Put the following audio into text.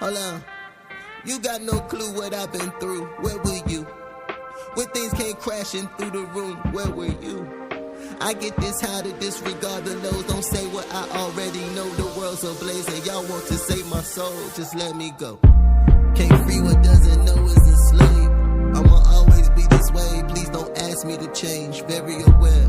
Hold on. You got no clue what I've been through. Where were you? When things came crashing through the room, where were you? I get this high to disregard the lows. Don't say what I already know. The world's ablaze and y'all want to save my soul. Just let me go. Can't free what doesn't know is a slave. I'ma always be this way. Please don't ask me to change. Very aware.